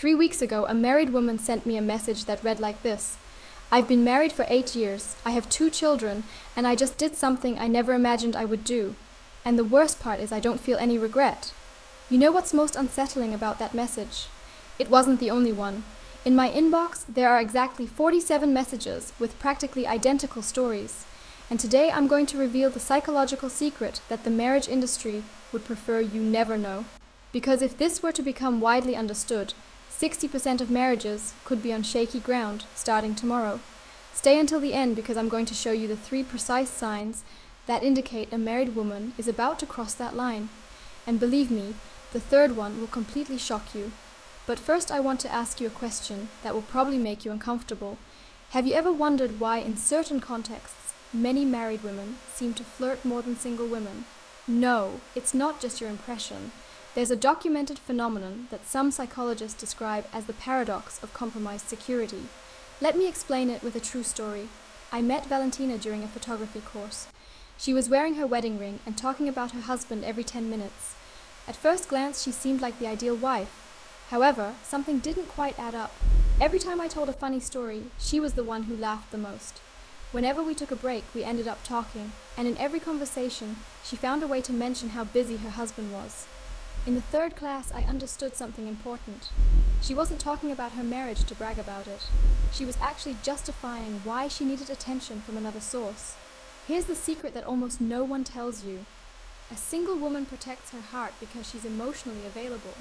3 weeks ago, a married woman sent me a message that read like this: "I've been married for 8 years, I have 2 children, and I just did something I never imagined I would do. And the worst part is I don't feel any regret." You know what's most unsettling about that message? It wasn't the only one. In my inbox, there are exactly 47 messages with practically identical stories. And today I'm going to reveal the psychological secret that the marriage industry would prefer you never know. Because if this were to become widely understood, 60% of marriages could be on shaky ground starting tomorrow. Stay until the end because I'm going to show you the 3 precise signs that indicate a married woman is about to cross that line. And believe me, the third one will completely shock you. But first I want to ask you a question that will probably make you uncomfortable. Have you ever wondered why in certain contexts many married women seem to flirt more than single women? No, it's not just your impression. There's a documented phenomenon that some psychologists describe as the paradox of compromised security. Let me explain it with a true story. I met Valentina during a photography course. She was wearing her wedding ring and talking about her husband every 10 minutes. At first glance, she seemed like the ideal wife. However, something didn't quite add up. Every time I told a funny story, she was the one who laughed the most. Whenever we took a break, we ended up talking, and in every conversation, she found a way to mention how busy her husband was. In the 3rd class, I understood something important. She wasn't talking about her marriage to brag about it. She was actually justifying why she needed attention from another source. Here's the secret that almost no one tells you. A single woman protects her heart because she's emotionally available.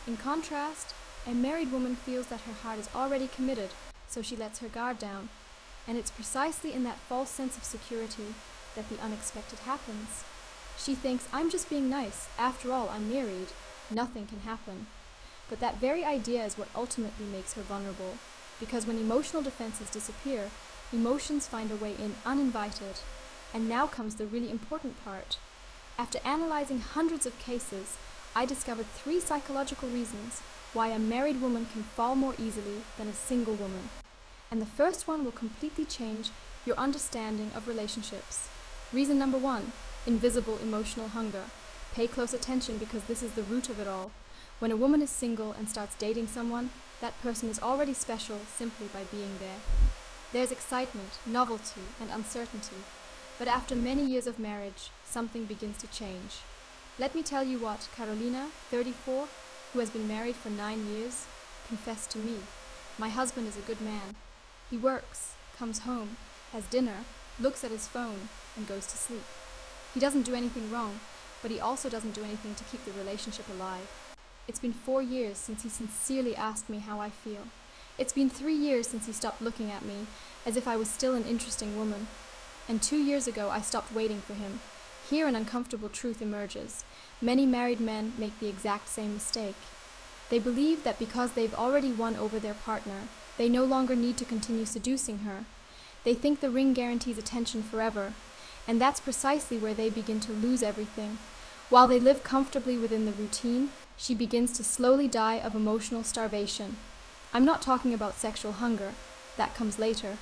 In contrast, a married woman feels that her heart is already committed, so she lets her guard down. And it's precisely in that false sense of security that the unexpected happens. She thinks, I'm just being nice. After all, I'm married. Nothing can happen. But that very idea is what ultimately makes her vulnerable. Because when emotional defenses disappear, emotions find a way in uninvited. And now comes the really important part. After analyzing hundreds of cases, I discovered 3 psychological reasons why a married woman can fall more easily than a single woman. And the first one will completely change your understanding of relationships. Reason number 1, invisible emotional hunger. Pay close attention because this is the root of it all. When a woman is single and starts dating someone, that person is already special simply by being there. There's excitement, novelty, and uncertainty. But after many years of marriage, something begins to change. Let me tell you what Carolina, 34, who has been married for 9 years, confessed to me. My husband is a good man. He works, comes home, has dinner, looks at his phone, and goes to sleep. He doesn't do anything wrong, but he also doesn't do anything to keep the relationship alive. It's been 4 years since he sincerely asked me how I feel. It's been 3 years since he stopped looking at me as if I was still an interesting woman. And 2 years ago, I stopped waiting for him. Here an uncomfortable truth emerges. Many married men make the exact same mistake. They believe that because they've already won over their partner, they no longer need to continue seducing her. They think the ring guarantees attention forever, and that's precisely where they begin to lose everything. While they live comfortably within the routine, she begins to slowly die of emotional starvation. I'm not talking about sexual hunger. That comes later.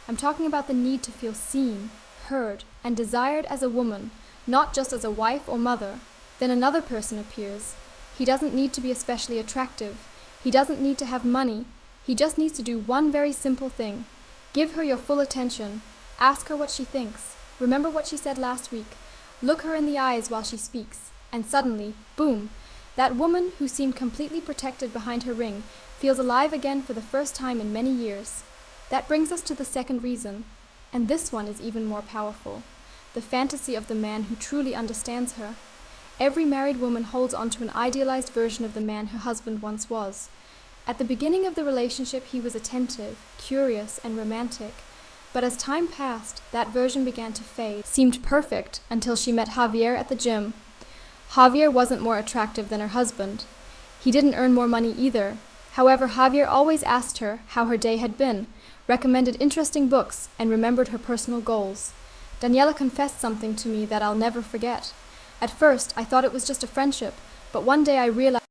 I'm talking about the need to feel seen, heard, and desired as a woman, not just as a wife or mother. Then another person appears. He doesn't need to be especially attractive. He doesn't need to have money. He just needs to do one very simple thing. Give her your full attention. Ask her what she thinks. Remember what she said last week. Look her in the eyes while she speaks. And suddenly, boom, that woman who seemed completely protected behind her ring feels alive again for the first time in many years. That brings us to the second reason. And this one is even more powerful. The fantasy of the man who truly understands her. Every married woman holds on to an idealized version of the man her husband once was. At the beginning of the relationship, he was attentive, curious, and romantic. But as time passed, that version began to fade. Seemed perfect until she met Javier at the gym. Javier wasn't more attractive than her husband. He didn't earn more money either. However, Javier always asked her how her day had been, recommended interesting books, and remembered her personal goals. Daniela confessed something to me that I'll never forget. At first, I thought it was just a friendship, but one day I realized